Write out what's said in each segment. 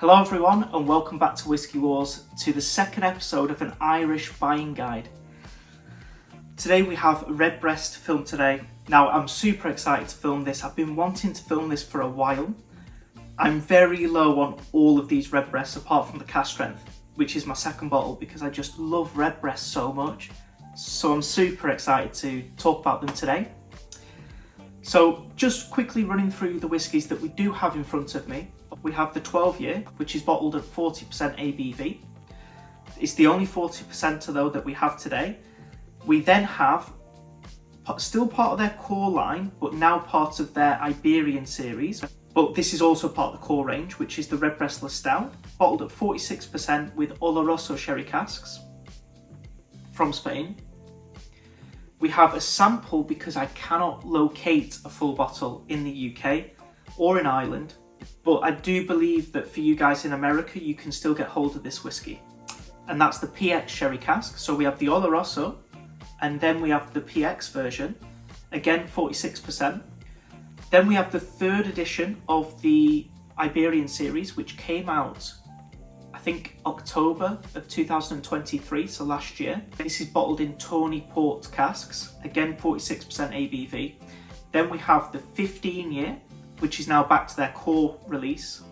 Hello everyone and welcome back to Whisky Wars, to the second episode of an Irish buying guide. Today we have Redbreast to film today. Now I'm super excited to film this. I've been wanting to film this for a while. I'm very low on all of these Redbreasts apart from the cask strength, which is my second bottle because I just love Redbreast so much. So I'm super excited to talk about them today. So just quickly running through the whiskies that we do have in front of me. We have the 12-year, which is bottled at 40% ABV. It's the only 40% though that we have today. We then have, still part of their core line, but now part of their Iberian Series. But this is also part of the core range, which is the Redbreast Lustau, bottled at 46% with Oloroso sherry casks from Spain. We have a sample because I cannot locate a full bottle in the UK or in Ireland. But I do believe that for you guys in America, you can still get hold of this whiskey. And that's the PX sherry cask. So we have the Oloroso, and then we have the PX version, again 46%. Then we have the third edition of the Iberian Series, which came out, I think, October of 2023, so last year. This is bottled in Tawny Port casks, again 46% ABV. Then we have the 15-year, which is now back to their core release,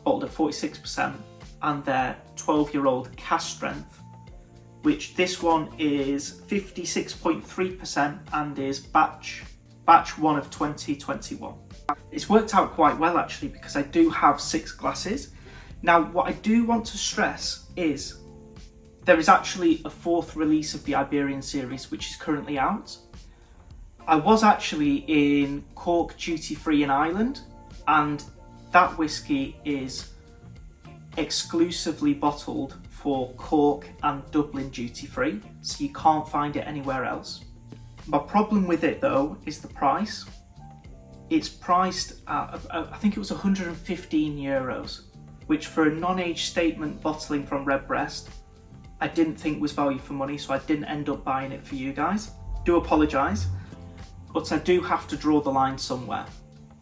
bottled at 46%, and their 12-year-old cask strength, which this one is 56.3% and is batch 1 of 2021. It's worked out quite well actually because I do have 6 glasses. Now what I do want to stress is there is actually a 4th release of the Iberian Series which is currently out. I was actually in Cork duty free in Ireland, and that whiskey is exclusively bottled for Cork and Dublin duty free, so you can't find it anywhere else. My problem with it though is the price. It's priced at, I think it was 115 euros, which for a non-age statement bottling from Redbreast, I didn't think was value for money, so I didn't end up buying it for you guys. Do apologise. But I do have to draw the line somewhere.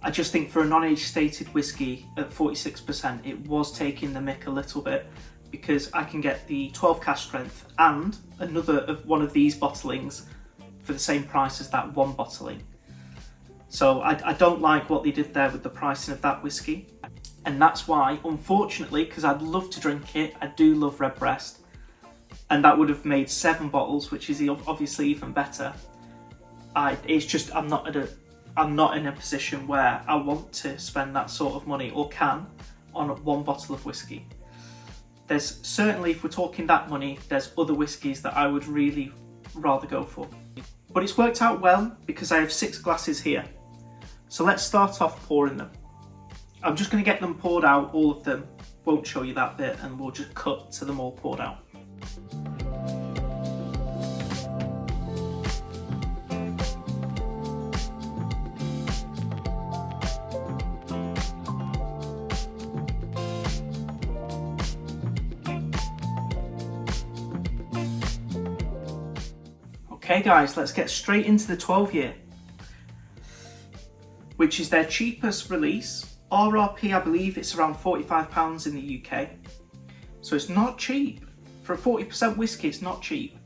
I just think for a non-age stated whiskey at 46%, it was taking the mick a little bit because I can get the 12 cask strength and another of one of these bottlings for the same price as that one bottling. So I don't like what they did there with the pricing of that whiskey. And that's why, unfortunately, because I'd love to drink it, I do love Redbreast, and that would have made 7 bottles, which is obviously even better. It's just I'm not in a position where I want to spend that sort of money, or can, on one bottle of whiskey. There's certainly, if we're talking that money, there's other whiskies that I would really rather go for. But it's worked out well because I have 6 glasses here. So let's start off pouring them. I'm just going to get them poured out, all of them. Won't show you that bit, and we'll just cut to them all poured out. Okay guys, let's get straight into the 12-year, which is their cheapest release. RRP, I believe it's around £45 in the UK. So it's not cheap. For a 40% whiskey, it's not cheap.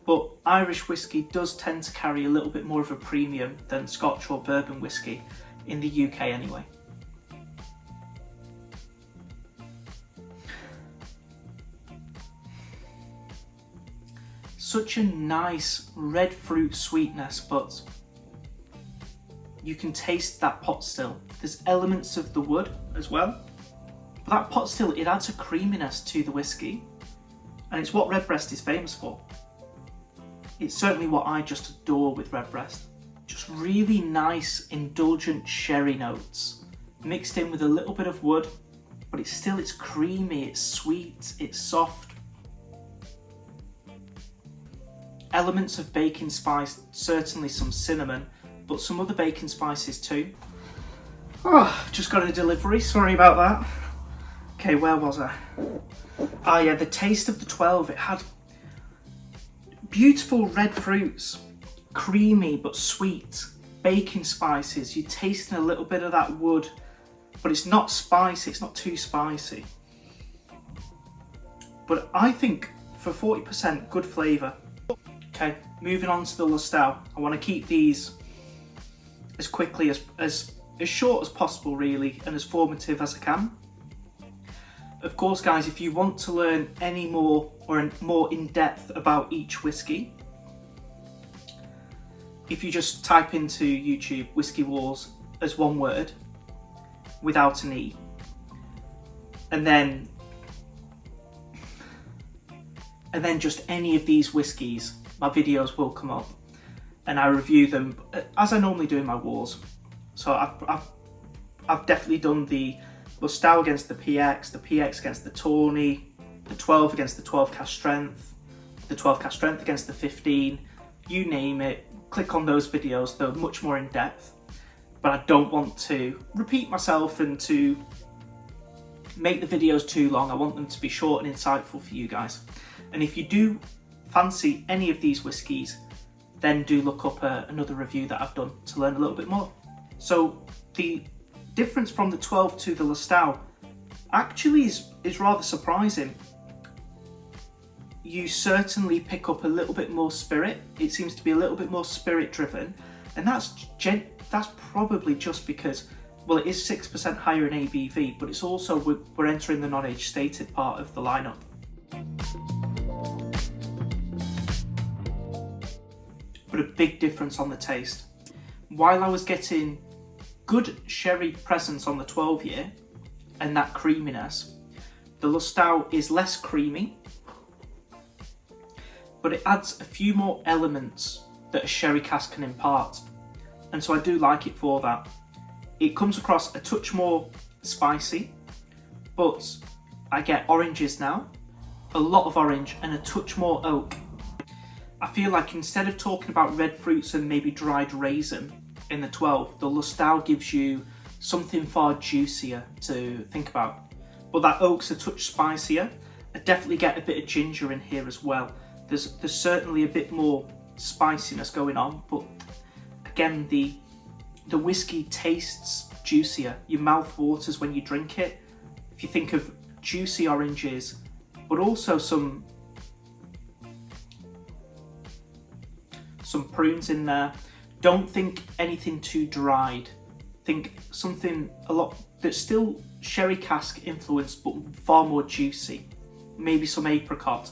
But Irish whiskey does tend to carry a little bit more of a premium than Scotch or bourbon whiskey, in the UK anyway. Such a nice red fruit sweetness, but you can taste that pot still. There's elements of the wood as well, but that pot still, it adds a creaminess to the whiskey, and it's what Redbreast is famous for. It's certainly what I just adore with Redbreast. Just really nice, indulgent sherry notes, mixed in with a little bit of wood, but it's creamy, it's sweet, it's soft. Elements of baking spice, certainly some cinnamon, but some other baking spices too. Oh, just got a delivery, sorry about that. Okay, where was I? Oh yeah, the taste of the 12, it had beautiful red fruits, creamy but sweet, baking spices. You're tasting a little bit of that wood, but it's not spicy, it's not too spicy. But I think for 40%, good flavour. Okay, moving on to the Lustau. I want to keep these as quickly as short as possible really, and as formative as I can. Of course guys, if you want to learn any more or more in depth about each whiskey, if you just type into YouTube Whiskey Wars as one word without an E, and then just any of these whiskies, my videos will come up and I review them as I normally do in my wars. So I've definitely done the Lustau against the PX against the Tawny, the 12 against the 12 cask strength, the 12 cask strength against the 15, you name it. Click on those videos, they're much more in depth, but I don't want to repeat myself and to make the videos too long. I want them to be short and insightful for you guys. And if you do fancy any of these whiskies, then do look up another review that I've done to learn a little bit more. So the difference from the 12 to the Lustau actually is rather surprising. You certainly pick up a little bit more spirit. It seems to be a little bit more spirit driven, and that's probably just because, well, it is 6% higher in ABV, but it's also we're entering the non-age stated part of the lineup. But a big difference on the taste. While I was getting good sherry presence on the 12 year and that creaminess, the Lustau is less creamy, but it adds a few more elements that a sherry cask can impart, and so I do like it for that. It comes across a touch more spicy, but I get oranges now, a lot of orange and a touch more oak. I feel like instead of talking about red fruits and maybe dried raisin in the 12, the Lustau gives you something far juicier to think about. But that oak's a touch spicier. I definitely get a bit of ginger in here as well. There's certainly a bit more spiciness going on, but again, the whiskey tastes juicier. Your mouth waters when you drink it. If you think of juicy oranges, but also some prunes in there. Don't think anything too dried. Think something a lot that's still sherry cask influenced, but far more juicy. Maybe some apricot,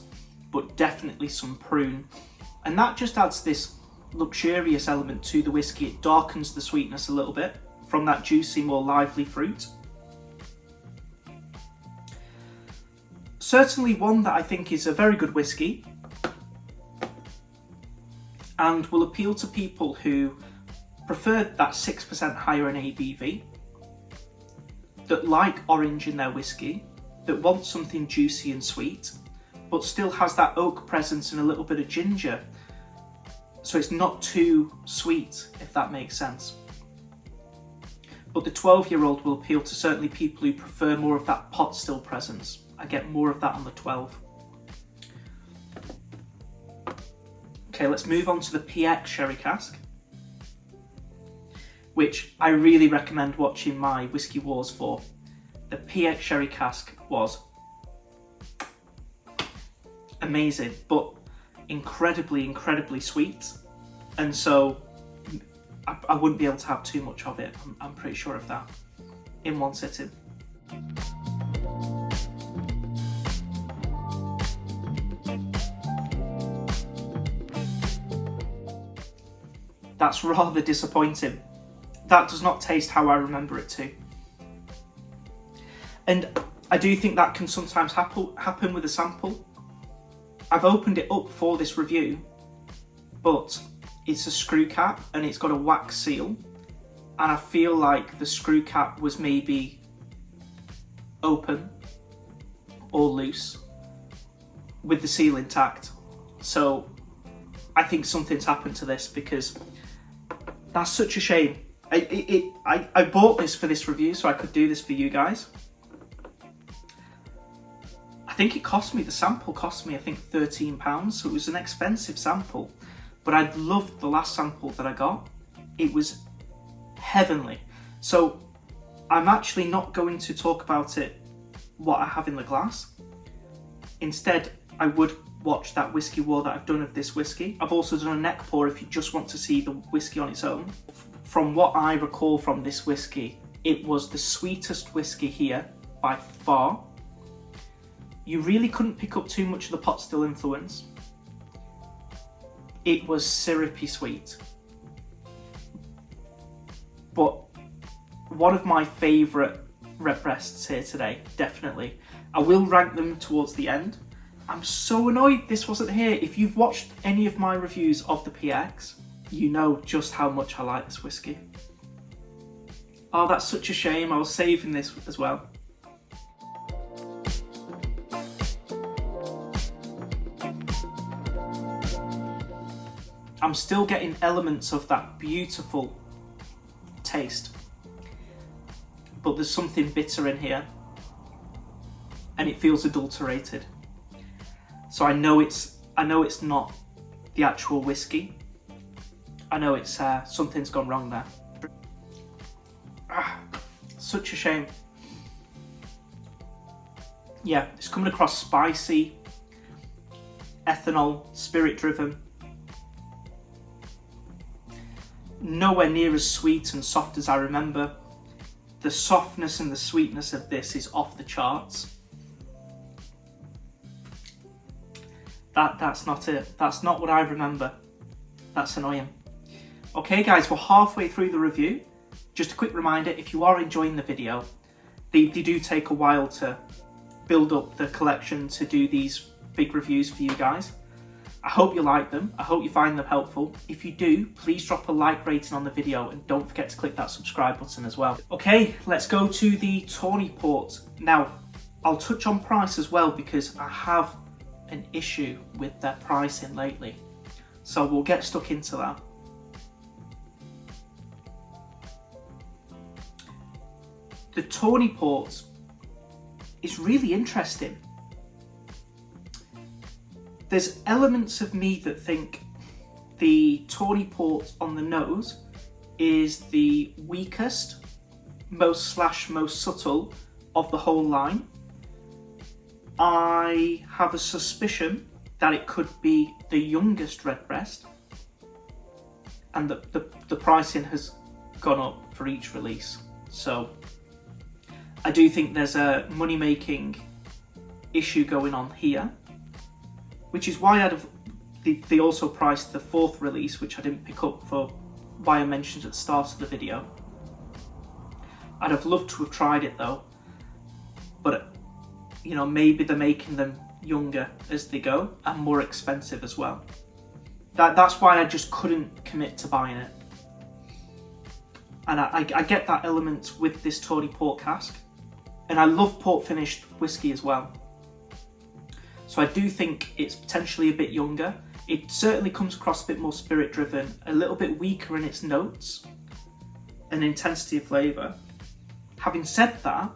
but definitely some prune. And that just adds this luxurious element to the whiskey. It darkens the sweetness a little bit from that juicy, more lively fruit. Certainly one that I think is a very good whiskey and will appeal to people who prefer that 6% higher in ABV, that like orange in their whiskey, that want something juicy and sweet, but still has that oak presence and a little bit of ginger. So it's not too sweet, if that makes sense. But the 12-year-old will appeal to certainly people who prefer more of that pot still presence. I get more of that on the 12. Okay, let's move on to the PX sherry cask, which I really recommend watching my Whiskey Wars for. The PX sherry cask was amazing, but incredibly sweet, and so I wouldn't be able to have too much of it. I'm pretty sure of that in one sitting. That's rather disappointing. That does not taste how I remember it to. And I do think that can sometimes happen with a sample. I've opened it up for this review, but it's a screw cap and it's got a wax seal. And I feel like the screw cap was maybe open or loose with the seal intact. So I think something's happened to this, because that's such a shame. I bought this for this review so I could do this for you guys. I think the sample cost me I think £13, so it was an expensive sample, but I loved the last sample that I got. It was heavenly. So I'm actually not going to talk about it, what I have in the glass. Instead, I would watch that whiskey war that I've done of this whiskey. I've also done a neck pour if you just want to see the whiskey on its own. From what I recall from this whiskey, it was the sweetest whiskey here by far. You really couldn't pick up too much of the pot still influence. It was syrupy sweet. But one of my favourite Redbreasts here today, definitely. I will rank them towards the end. I'm so annoyed this wasn't here. If you've watched any of my reviews of the PX, you know just how much I like this whiskey. Oh, that's such a shame. I was saving this as well. I'm still getting elements of that beautiful taste, but there's something bitter in here and it feels adulterated. So I know it's not the actual whiskey. I know it's something's gone wrong there. Such a shame. Yeah, it's coming across spicy, ethanol, spirit driven. Nowhere near as sweet and soft as I remember. The softness and the sweetness of this is off the charts. That's not it. That's not what I remember. That's annoying. Okay guys, we're halfway through the review. Just a quick reminder, if you are enjoying the video, they do take a while to build up the collection to do these big reviews for you guys. I hope you like them. I hope you find them helpful. If you do, please drop a like rating on the video and don't forget to click that subscribe button as well. Okay, let's go to the Tawny Port. Now, I'll touch on price as well because I have an issue with their pricing lately. So we'll get stuck into that. The Tawny Port is really interesting. There's elements of me that think the Tawny Port on the nose is the weakest, most subtle of the whole line. I have a suspicion that it could be the youngest Redbreast, and the pricing has gone up for each release. So I do think there's a money-making issue going on here, which is why they also priced the 4th release, which I didn't pick up for why I mentioned at the start of the video. I'd have loved to have tried it though, but you know, maybe they're making them younger as they go and more expensive as well. That's why I just couldn't commit to buying it. And I get that element with this Tawny Port cask, and I love port finished whiskey as well. So I do think it's potentially a bit younger. It certainly comes across a bit more spirit driven, a little bit weaker in its notes and intensity of flavour. Having said that,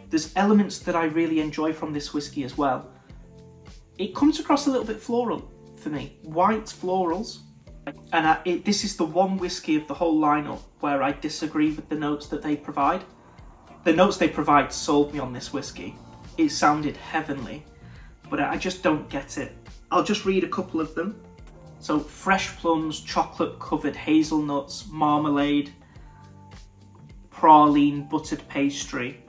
there's elements that I really enjoy from this whiskey as well. It comes across a little bit floral for me, white florals. And this is the one whiskey of the whole lineup where I disagree with the notes that they provide. The notes they provide sold me on this whiskey. It sounded heavenly, but I just don't get it. I'll just read a couple of them. So fresh plums, chocolate covered hazelnuts, marmalade, praline, buttered pastry.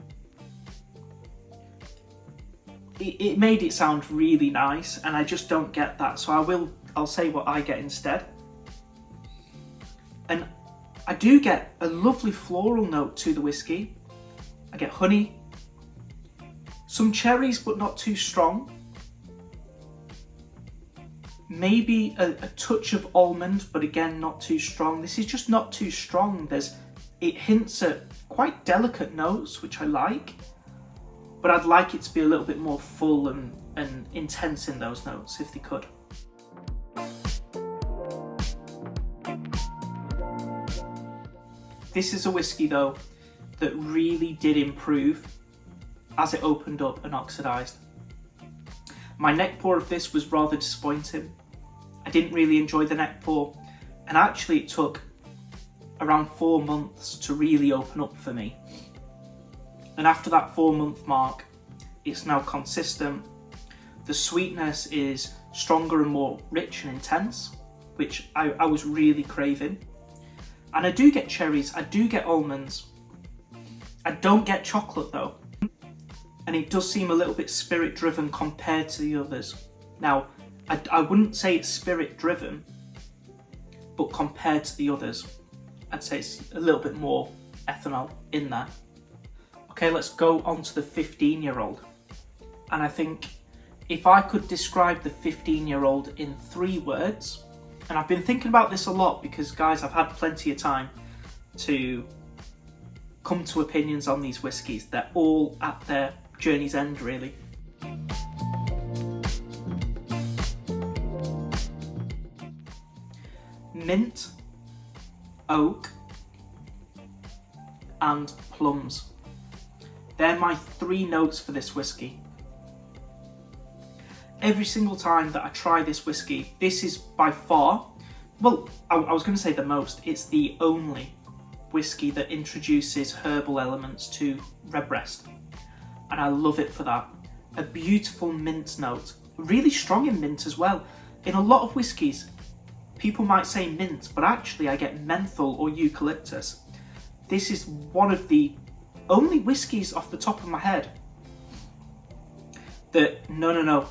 It made it sound really nice, and I just don't get that. So I'll say what I get instead. And I do get a lovely floral note to the whiskey. I get honey, some cherries, but not too strong. Maybe a touch of almond, but again, not too strong. This is just not too strong. It hints at quite delicate notes, which I like, but I'd like it to be a little bit more full and intense in those notes if they could. This is a whiskey though that really did improve as it opened up and oxidised. My neck pour of this was rather disappointing. I didn't really enjoy the neck pour, and actually it took around 4 months to really open up for me. And after that 4-month mark, it's now consistent. The sweetness is stronger and more rich and intense, which I was really craving. And I do get cherries, I do get almonds. I don't get chocolate though. And it does seem a little bit spirit driven compared to the others. Now, I wouldn't say it's spirit driven, but compared to the others, I'd say it's a little bit more ethanol in there. Okay, let's go on to the 15-year-old. And I think if I could describe the 15-year-old in 3 words, and I've been thinking about this a lot because, guys, I've had plenty of time to come to opinions on these whiskies. They're all at their journey's end, really. Mint, oak, and plums. They're my 3 notes for this whiskey. Every single time that I try this whiskey, this is by far, well, I was going to say the most, it's the only whiskey that introduces herbal elements to Redbreast. And I love it for that. A beautiful mint note, really strong in mint as well. In a lot of whiskies, people might say mint, but actually I get menthol or eucalyptus. This is one of the only whiskies off the top of my head that, no,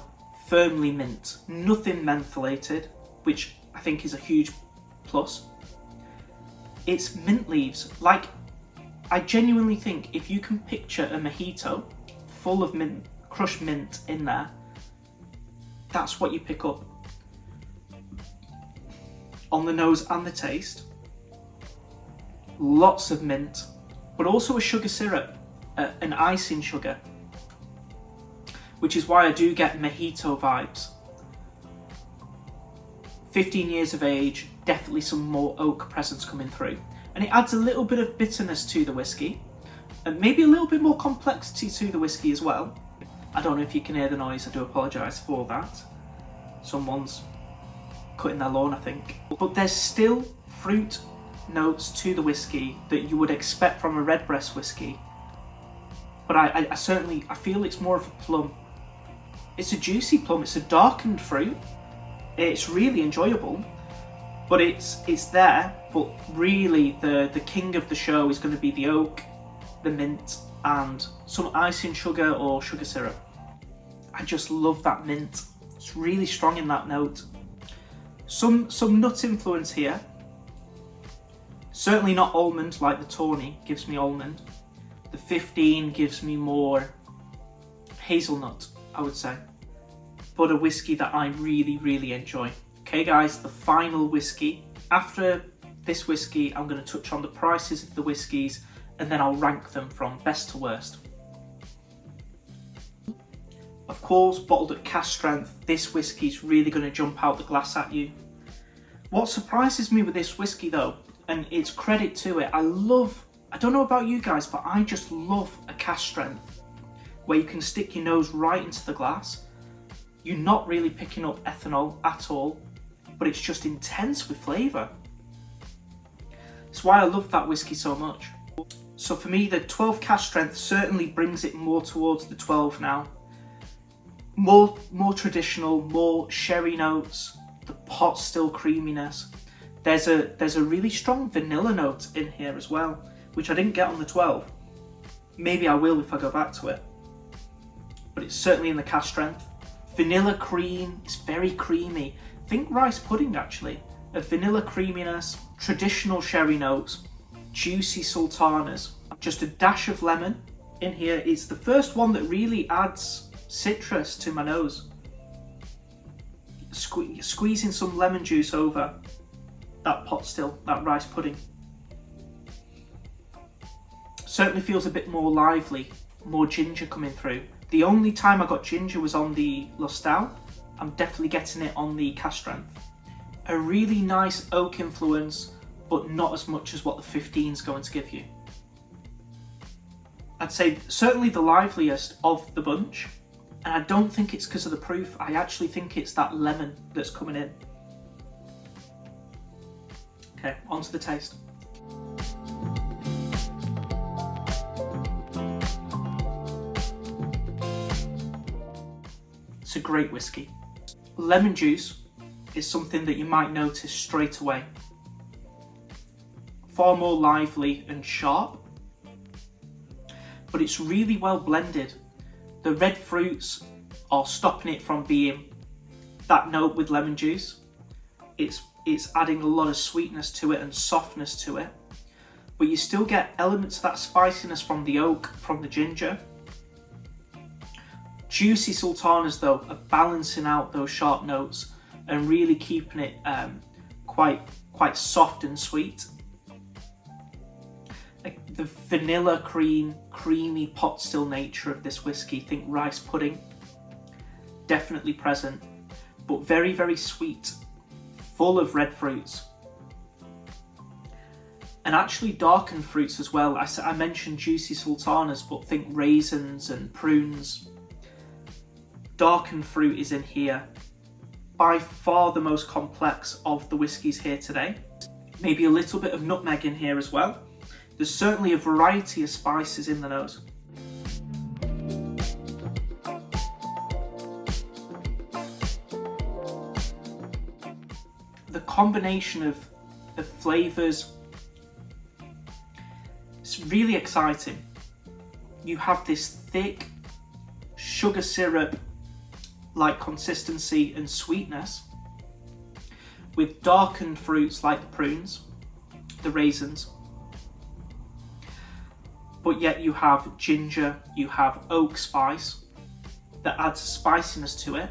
firmly mint, nothing mentholated, which I think is a huge plus. It's mint leaves. Like, I genuinely think if you can picture a mojito full of mint, crushed mint in there, that's what you pick up. On the nose and the taste, lots of mint, but also a sugar syrup, an icing sugar, which is why I do get mojito vibes. 15 years of age, definitely some more oak presence coming through. And it adds a little bit of bitterness to the whiskey, and maybe a little bit more complexity to the whiskey as well. I don't know if you can hear the noise, I do apologise for that. Someone's cutting their lawn, I think. But there's still fruit notes to the whiskey that you would expect from a Redbreast whiskey. But I feel it's more of a plum. It's a juicy plum, it's a darkened fruit. It's really enjoyable, but it's there. But really the king of the show is going to be the oak, the mint, and some icing sugar or sugar syrup. I just love that mint. It's really strong in that note. Some nut influence here. Certainly not almond like the Tawny gives me almond. The 15 gives me more hazelnut, I would say. But a whiskey that I really, really enjoy. Okay guys, the final whiskey. After this whiskey, I'm going to touch on the prices of the whiskies and then I'll rank them from best to worst. Of course, bottled at cask strength, this whiskey is really going to jump out the glass at you. What surprises me with this whiskey though, and it's credit to it, I don't know about you guys, but I just love a cask strength where you can stick your nose right into the glass. You're not really picking up ethanol at all, but it's just intense with flavour. That's why I love that whiskey so much. So for me, the 12 cask strength certainly brings it more towards the 12 now. More traditional, more sherry notes, the pot still creaminess. There's a really strong vanilla note in here as well, which I didn't get on the 12. Maybe I will if I go back to it. But it's certainly in the cask strength. Vanilla cream, it's very creamy. Think rice pudding actually. A vanilla creaminess, traditional sherry notes, juicy sultanas, just a dash of lemon in here. It's the first one that really adds citrus to my nose. Squeezing some lemon juice over that pot still, that rice pudding. Certainly feels a bit more lively, more ginger coming through. The only time I got ginger was on the Lustau. I'm definitely getting it on the cask strength. A really nice oak influence, but not as much as what the 15 is going to give you. I'd say certainly the liveliest of the bunch, and I don't think it's because of the proof. I actually think it's that lemon that's coming in. Okay, on to the taste. It's a great whiskey. Lemon juice is something that you might notice straight away. Far more lively and sharp, but it's really well blended. The red fruits are stopping it from being that note with lemon juice. It's adding a lot of sweetness to it and softness to it, but you still get elements of that spiciness from the oak, from the ginger. Juicy sultanas though are balancing out those sharp notes and really keeping it quite soft and sweet. The vanilla creamy pot still nature of this whiskey, think rice pudding, definitely present, but very, very sweet, full of red fruits. And actually darkened fruits as well. I mentioned juicy sultanas, but think raisins and prunes. Darkened fruit is in here. By far the most complex of the whiskies here today. Maybe a little bit of nutmeg in here as well. There's certainly a variety of spices in the nose. The combination of flavours, it's really exciting. You have this thick sugar syrup like consistency and sweetness with darkened fruits like the prunes, the raisins, but yet you have ginger, you have oak spice that adds spiciness to it,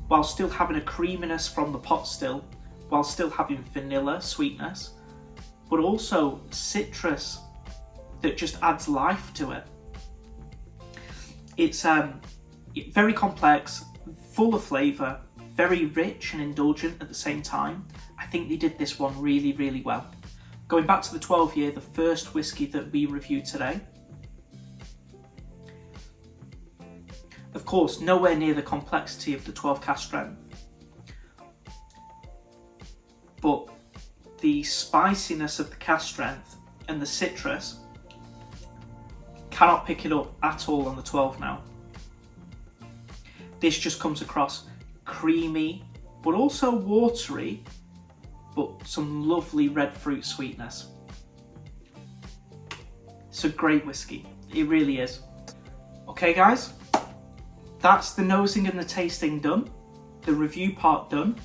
while still having a creaminess from the pot still, while still having vanilla sweetness, but also citrus that just adds life to it. It's very complex, full of flavour, very rich and indulgent at the same time. I think they did this one really, really well. Going back to the 12 year, the first whiskey that we reviewed today. Of course, nowhere near the complexity of the 12 cask strength, but the spiciness of the cask strength and the citrus cannot pick it up at all on the 12 now. This just comes across creamy, but also watery, but some lovely red fruit sweetness. It's a great whiskey, it really is. Okay guys, that's the nosing and the tasting done, the review part done.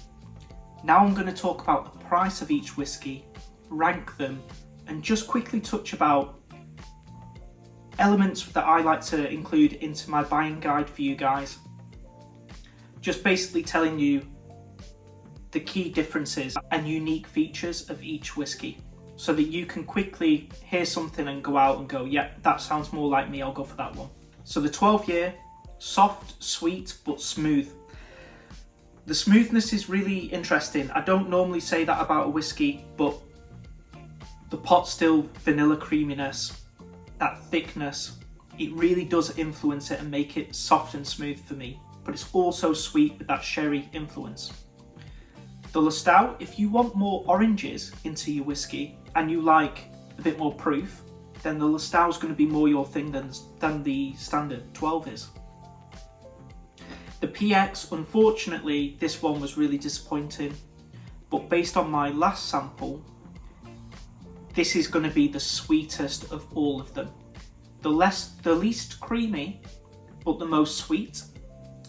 Now I'm going to talk about the price of each whiskey, rank them, and just quickly touch about elements that I like to include into my buying guide for you guys. Just basically telling you the key differences and unique features of each whiskey, so that you can quickly hear something and go out and go, yeah, that sounds more like me, I'll go for that one. So the 12 year, soft, sweet, but smooth. The smoothness is really interesting. I don't normally say that about a whiskey, but the pot still vanilla creaminess, that thickness, it really does influence it and make it soft and smooth for me. But it's also sweet with that sherry influence. The Lustau, if you want more oranges into your whiskey and you like a bit more proof, then the Lustau is going to be more your thing than the standard 12 is. The PX, unfortunately, this one was really disappointing, but based on my last sample, this is going to be the sweetest of all of them. The least creamy, but the most sweet.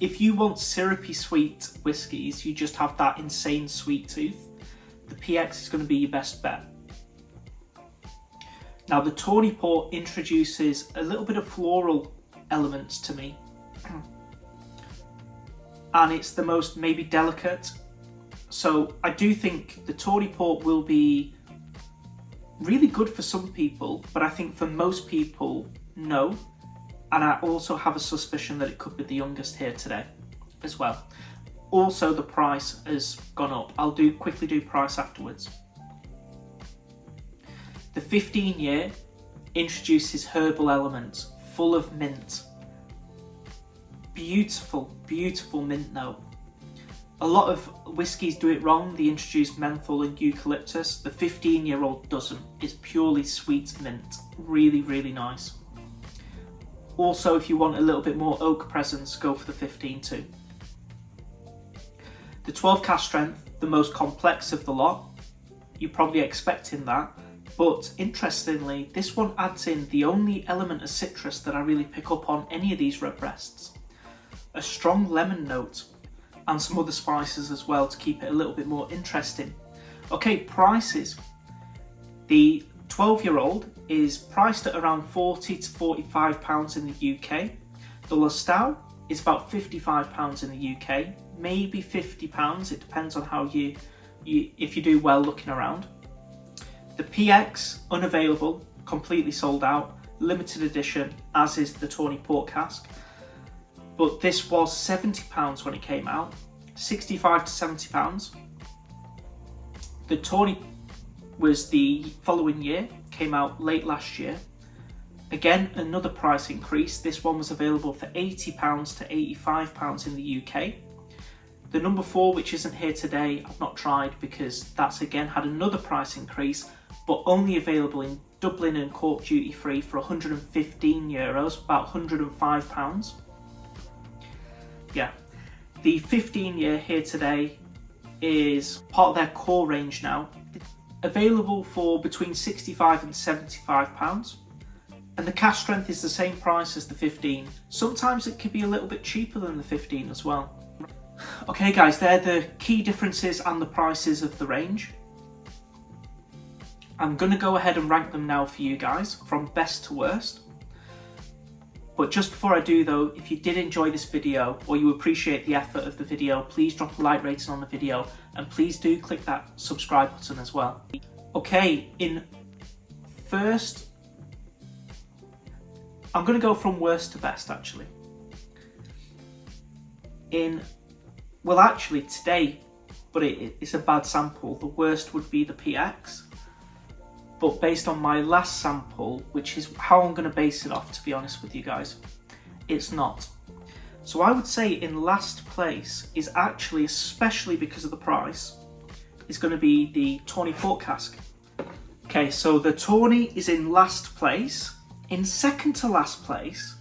If you want syrupy sweet whiskies, you just have that insane sweet tooth, the PX is going to be your best bet. Now the Tawny Port introduces a little bit of floral elements to me, and it's the most maybe delicate. So I do think the Tawny Port will be really good for some people, but I think for most people, no. And I also have a suspicion that it could be the youngest here today as well. Also, the price has gone up. I'll quickly do price afterwards. The 15 year introduces herbal elements, full of mint. Beautiful, beautiful mint note. A lot of whiskies do it wrong. They introduce menthol and eucalyptus. The 15-year-old doesn't. It's purely sweet mint. Really, really nice. Also, if you want a little bit more oak presence, go for the 15 too. The 12 cask strength, the most complex of the lot. You're probably expecting that. But interestingly, this one adds in the only element of citrus that I really pick up on any of these Redbreasts. A strong lemon note and some other spices as well to keep it a little bit more interesting. Okay, prices. The 12-year-old is priced at around £40 to £45 in the UK. The Lustau is about £55 in the UK, maybe £50. It depends on how if you do well looking around. The PX, unavailable, completely sold out, limited edition, as is the Tawny Port cask. But this was £70 when it came out, £65 to £70. The Tawny was the following year, came out late last year. Again, another price increase. This one was available for £80 to £85 in the UK. The number 4, which isn't here today, I've not tried because that's again had another price increase, but only available in Dublin and Cork duty free for €115, about £105. Yeah, the 15-year here today is part of their core range now, available for between £65 and £75. And the cask strength is the same price as the 15. Sometimes it could be a little bit cheaper than the 15 as well. Okay guys, they're the key differences and the prices of the range. I'm going to go ahead and rank them now for you guys, from best to worst. But just before I do though, if you did enjoy this video or you appreciate the effort of the video, please drop a like rating on the video and please do click that subscribe button as well. Okay, in first, I'm going to go from worst to best actually. Well actually today, but it's a bad sample, the worst would be the PX. But based on my last sample, which is how I'm going to base it off, to be honest with you guys, it's not. So I would say in last place is actually, especially because of the price, is going to be the Tawny Port cask. Okay, so the Tawny is in last place. In second to last place,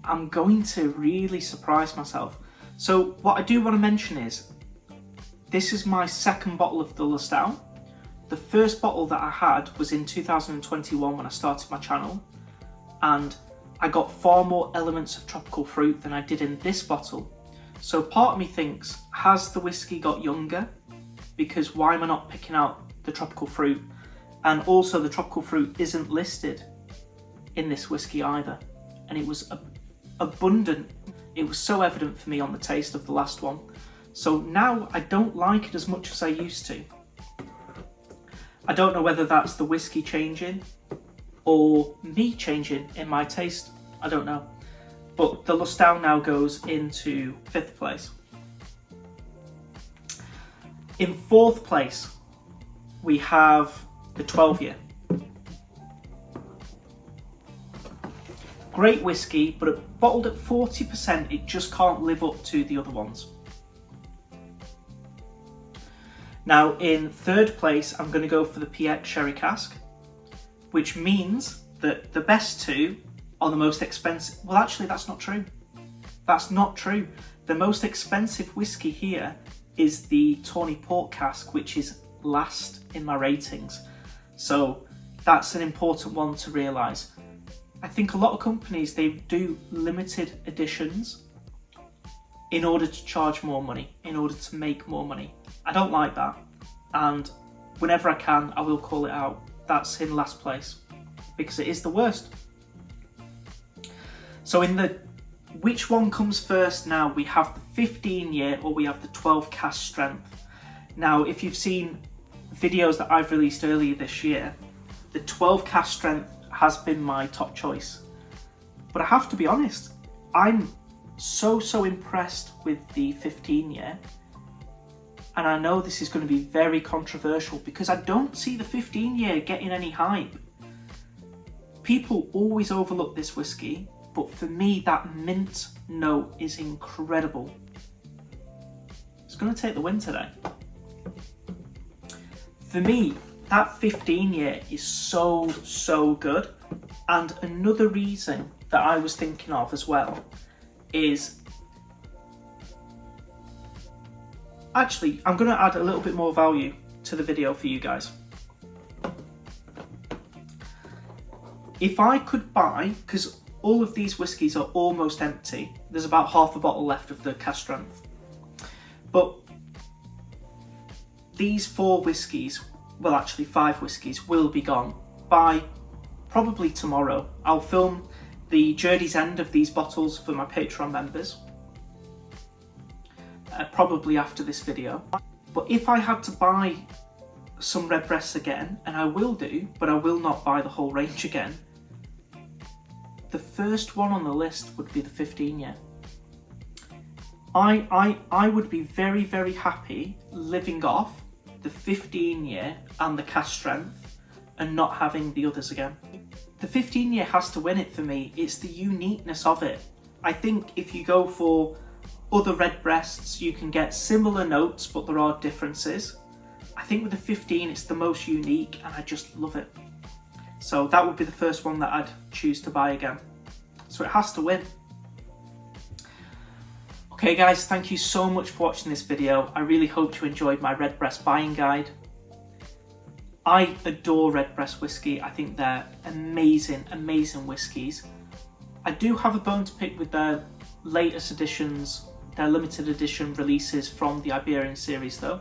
I'm going to really surprise myself. So what I do want to mention is, this is my second bottle of the Lustau. The first bottle that I had was in 2021 when I started my channel, and I got far more elements of tropical fruit than I did in this bottle. So part of me thinks, has the whiskey got younger? Because why am I not picking out the tropical fruit? And also the tropical fruit isn't listed in this whiskey either. And it was abundant. It was so evident for me on the taste of the last one. So now I don't like it as much as I used to. I don't know whether that's the whiskey changing or me changing in my taste. I don't know. But the Lustau now goes into 5th place. In 4th place, we have the 12-year. Great whiskey, but bottled at 40%, it just can't live up to the other ones. Now in 3rd place, I'm going to go for the PX Sherry Cask, which means that the best 2 are the most expensive. Well, actually, that's not true. That's not true. The most expensive whiskey here is the Tawny Port cask, which is last in my ratings. So that's an important one to realise. I think a lot of companies, they do limited editions in order to charge more money, in order to make more money. I don't like that, and whenever I can, I will call it out. That's in last place, because it is the worst. So in the, which one comes first now? We have the 15-year or we have the 12 cask strength. Now, if you've seen videos that I've released earlier this year, the 12 cask strength has been my top choice. But I have to be honest, I'm so impressed with the 15-year. And I know this is going to be very controversial because I don't see the 15-year getting any hype. People always overlook this whiskey, but for me, that mint note is incredible. It's going to take the win today. For me, that 15-year is so good. And another reason that I was thinking of as well is actually, I'm going to add a little bit more value to the video for you guys. If I could buy, because all of these whiskies are almost empty, there's about half a bottle left of the cask strength, but these 4 whiskies, well actually 5 whiskies, will be gone by probably tomorrow. I'll film the journey's end of these bottles for my Patreon members, probably after this video. But if I had to buy some Redbreasts again, and I will do, but I will not buy the whole range again, the first one on the list would be the 15 year. I would be very, very happy living off the 15 year and the cask strength and not having the others again. The 15 year has to win it for me. It's the uniqueness of it. I think if you go for other Redbreasts, you can get similar notes, but there are differences. I think with the 15, it's the most unique and I just love it. So that would be the first one that I'd choose to buy again. So it has to win. Okay guys, thank you so much for watching this video. I really hope you enjoyed my Redbreast buying guide. I adore Redbreast whiskey. I think they're amazing, amazing whiskies. I do have a bone to pick with their latest editions, their limited edition releases from the Iberian Series though.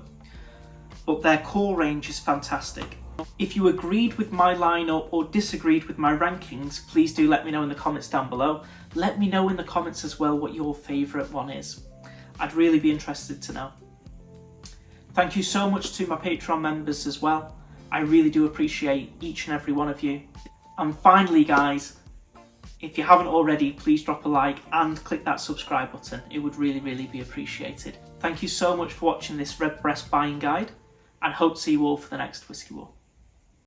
But their core range is fantastic. If you agreed with my lineup or disagreed with my rankings, please do let me know in the comments down below. Let me know in the comments as well what your favourite one is. I'd really be interested to know. Thank you so much to my Patreon members as well. I really do appreciate each and every one of you. And finally guys, if you haven't already, please drop a like and click that subscribe button. It would really, really be appreciated. Thank you so much for watching this Redbreast buying guide, and hope to see you all for the next Whiskey War.